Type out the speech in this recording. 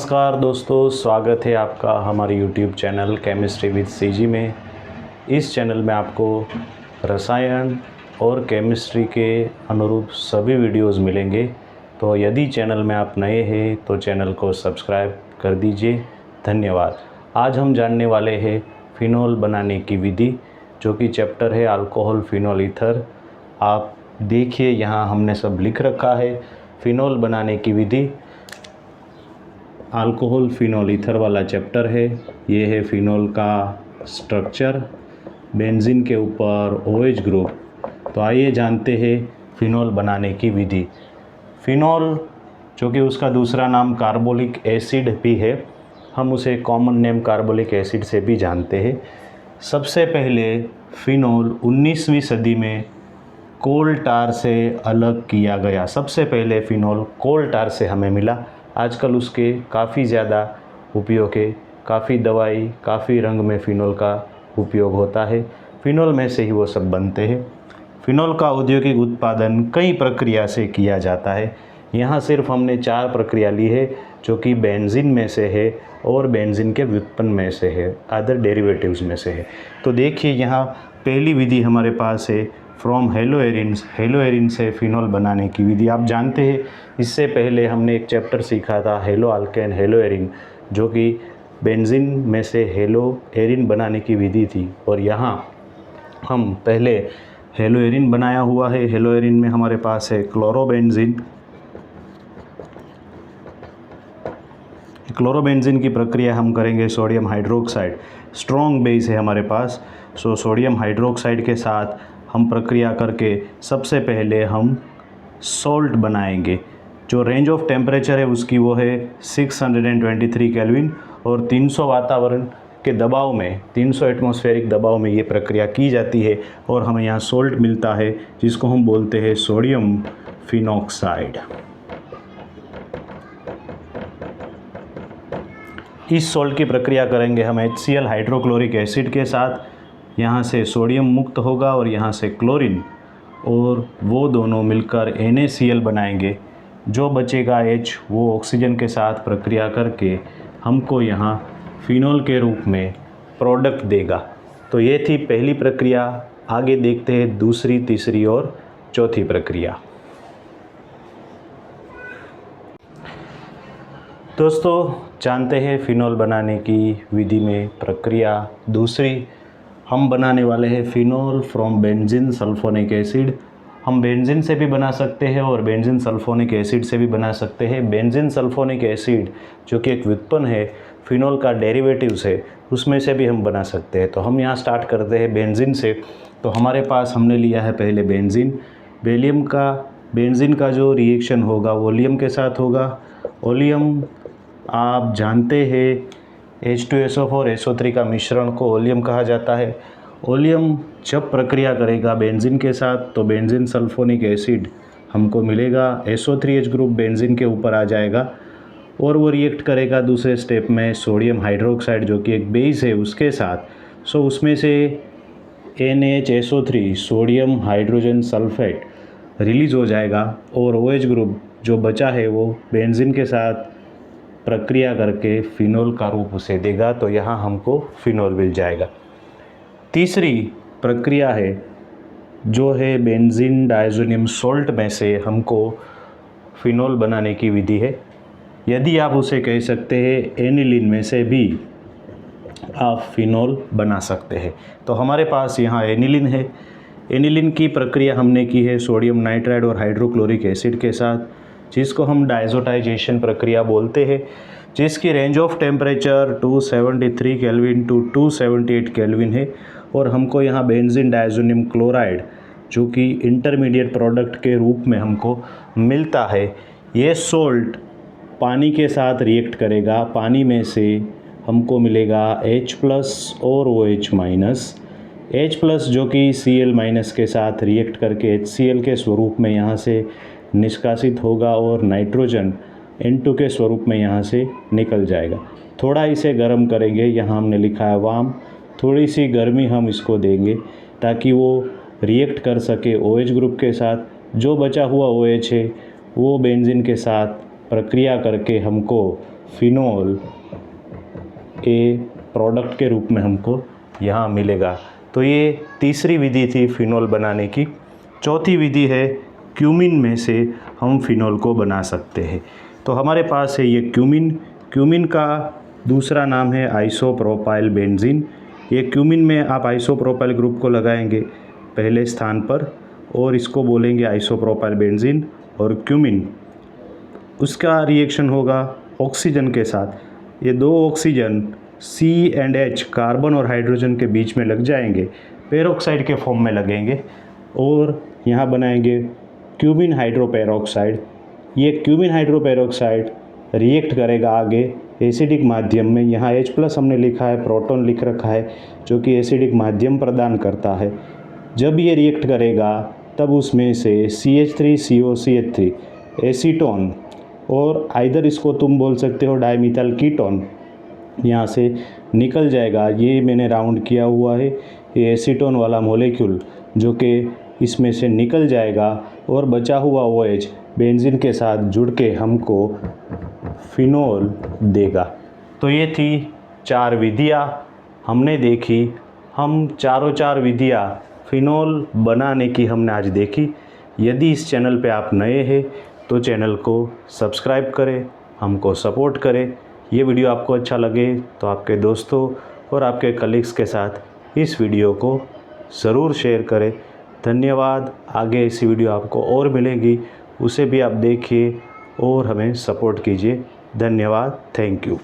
नमस्कार दोस्तों, स्वागत है आपका हमारे YouTube channel chemistry with CG में। इस चैनल में आपको रसायन और केमिस्ट्री के अनुरूप सभी वीडियोस मिलेंगे। तो यदि चैनल में आप नए हैं तो चैनल को सब्सक्राइब कर दीजिए। धन्यवाद। आज हम जानने वाले हैं फिनोल बनाने की विधि, जो कि चैप्टर है अल्कोहल फिनोल ईथर। आप देखिए, यहाँ हमने सब लिख रखा है। फिनोल बनाने की विधि अल्कोहल फिनोल ईथर वाला चैप्टर है। ये है फिनोल का स्ट्रक्चर, बेंजीन के ऊपर OH ग्रुप। तो आइए जानते हैं फिनोल बनाने की विधि। फिनोल, जो कि उसका दूसरा नाम कार्बोलिक एसिड भी है, हम उसे कॉमन नेम कार्बोलिक एसिड से भी जानते हैं। सबसे पहले फिनोल 19वीं सदी में कोल टार से अलग किया गया। सबसे पहले फिनोल कोल टार से हमें मिला। आजकल उसके काफ़ी ज़्यादा उपयोग है, काफ़ी दवाई, काफ़ी रंग में फ़िनोल का उपयोग होता है। फ़िनोल में से ही वो सब बनते हैं। फ़िनोल का औद्योगिक उत्पादन कई प्रक्रिया से किया जाता है। यहाँ सिर्फ हमने 4 प्रक्रिया ली है, जो कि बेंजीन में से है और बेंजीन के व्युत्पन्न में से है, अदर डेरिवेटिव्स में से है। तो देखिए, यहाँ पहली विधि हमारे पास है फ्रॉम हेलोएरिन्स। हेलोएरिन से फ़िनोल बनाने की विधि आप जानते हैं। इससे पहले हमने एक चैप्टर सीखा था हेलो अल्केन हेलोएरिन, जो कि बेंजीन में से हेलोएरिन बनाने की विधि थी। और यहाँ हम पहले हेलोएरिन बनाया हुआ है। हेलोएरिन में हमारे पास है क्लोरोबेंजीन। क्लोरोबेंजीन की प्रक्रिया हम करेंगे सोडियम हाइड्रोक्साइड। स्ट्रॉन्ग बेस है हमारे पास, सो सोडियम हाइड्रोक्साइड के साथ हम प्रक्रिया करके सबसे पहले हम सोल्ट बनाएंगे। जो रेंज ऑफ टेम्परेचर है उसकी वो है 623 केल्विन, और 300 वातावरण के दबाव में, 300 एटमॉस्फेरिक दबाव में ये प्रक्रिया की जाती है और हमें यहाँ सोल्ट मिलता है, जिसको हम बोलते हैं सोडियम फिनॉक्साइड। इस सोल्ट की प्रक्रिया करेंगे हम HCl हाइड्रोक्लोरिक एसिड के साथ। यहाँ से सोडियम मुक्त होगा और यहाँ से क्लोरीन, और वो दोनों मिलकर NaCl बनाएंगे। जो बचेगा H, वो ऑक्सीजन के साथ प्रक्रिया करके हमको यहाँ फिनोल के रूप में प्रोडक्ट देगा। तो ये थी पहली प्रक्रिया। आगे देखते हैं दूसरी, तीसरी और चौथी प्रक्रिया। दोस्तों, जानते हैं फिनोल बनाने की विधि में प्रक्रिया दूसरी। हम बनाने वाले हैं phenol from benzene sulphonic acid. हम बेंजीन से भी बना सकते हैं और बेंजीन सल्फोनिक एसिड से भी बना सकते हैं। बेंजीन सल्फोनिक एसिड, जो कि एक व्युत्पन्न है, फिनोल का डेरिवेटिव्स है, उसमें से भी हम बना सकते हैं। तो हम यहाँ स्टार्ट करते हैं बेंजीन से। तो हमारे पास हमने लिया है पहले बेंजीन। बेंजीन का जो रिएक्शन होगा वो ओलियम के साथ होगा। ओलियम आप जानते हैं, H2SO4 SO3 का मिश्रण को ओलियम कहा जाता है। ओलियम जब प्रक्रिया करेगा बेंजीन के साथ, तो बेंजीन सल्फोनिक एसिड हमको मिलेगा। SO3H ग्रुप बेंजीन के ऊपर आ जाएगा और वो रिएक्ट करेगा दूसरे स्टेप में सोडियम हाइड्रोक्साइड, जो कि एक बेस है, उसके साथ। सो उसमें से NHSO3 sodium hydrogen sulphate release हो जाएगा और OH ग्रुप जो बचा है वो बेंजीन के साथ प्रक्रिया करके फिनोल का रूप उसे देगा। तो यहाँ हमको फिनोल मिल जाएगा। तीसरी प्रक्रिया है जो है बेंजीन डायज़ोनियम सोल्ट में से हमको फिनोल बनाने की विधि है। यदि आप उसे कह सकते हैं एनिलीन में से भी आप फिनोल बना सकते हैं। तो हमारे पास यहाँ एनिलीन है। एनिलीन की प्रक्रिया हमने की है सोडियम नाइट्राइड और हाइड्रोक्लोरिक एसिड के साथ, जिसको हम डायज़ोटाइजेशन प्रक्रिया बोलते हैं, जिसकी range of temperature 273 kelvin to 278 kelvin है। और हमको यहाँ बेंजीन डायज़ोनियम क्लोराइड, जो कि इंटरमीडिएट प्रोडक्ट के रूप में हमको मिलता है। ये सोल्ट पानी के साथ रिएक्ट करेगा। पानी में से हमको मिलेगा H+ और OH-। H+ जो कि Cl- के साथ रिएक्ट करके HCl के स्वरूप में यहाँ से निष्कासित होगा और नाइट्रोजन N2 के स्वरूप में यहाँ से निकल जाएगा। थोड़ा इसे गर्म करेंगे, यहाँ हमने लिखा है वार्म। थोड़ी सी गर्मी हम इसको देंगे ताकि वो रिएक्ट कर सके OH ग्रुप के साथ। जो बचा हुआ OH है वो बेंजीन के साथ प्रक्रिया करके हमको फिनोल ए प्रोडक्ट के रूप में हमको यहाँ मिलेगा। तो ये तीसरी विधि थी फिनोल बनाने की। चौथी विधि है क्यूमिन में से हम फिनोल को बना सकते हैं। तो हमारे पास है ये क्यूमिन। क्यूमिन का दूसरा नाम है आइसोप्रोपाइल बेंजीन। ये क्यूमिन में आप आइसोप्रोपाइल ग्रुप को लगाएंगे पहले स्थान पर और इसको बोलेंगे आइसोप्रोपाइल बेंजीन। और क्यूमिन उसका रिएक्शन होगा ऑक्सीजन के साथ। ये दो ऑक्सीजन C&H कार्बन और हाइड्रोजन के बीच में लग जाएंगे, पेरोक्साइड के फॉर्म में लगेंगे और यहाँ बनाएंगे क्यूमिन हाइड्रोपेरोक्साइड। ये क्यूमिन हाइड्रोपेरोक्साइड रिएक्ट करेगा आगे एसिडिक माध्यम में। यहाँ H+ हमने लिखा है, प्रोटॉन लिख रखा है, जो कि एसिडिक माध्यम प्रदान करता है। जब ये रिएक्ट करेगा तब उसमें से CH3COCH3 एसीटोन और आइदर इसको तुम बोल सकते हो डाइमिथाइल कीटोन यहाँ से निकल जाएगा। ये मैंने राउंड किया हुआ है, ये एसीटोन वाला मॉलिक्यूल जो कि इसमें से निकल जाएगा और बचा हुआ OH बेंजीन के साथ जुड़ के हमको फिनोल देगा। तो ये थी 4 विधियाँ हमने देखी। हम चार विधियाँ फिनोल बनाने की हमने आज देखी। यदि इस चैनल पे आप नए हैं तो चैनल को सब्सक्राइब करें, हमको सपोर्ट करें। ये वीडियो आपको अच्छा लगे तो आपके दोस्तों और आपके कलीग्स के साथ इस वीडियो को ज़रूर शेयर करें। धन्यवाद। आगे ऐसी वीडियो आपको और मिलेगी, उसे भी आप देखिए और हमें सपोर्ट कीजिए। धन्यवाद। Thank you.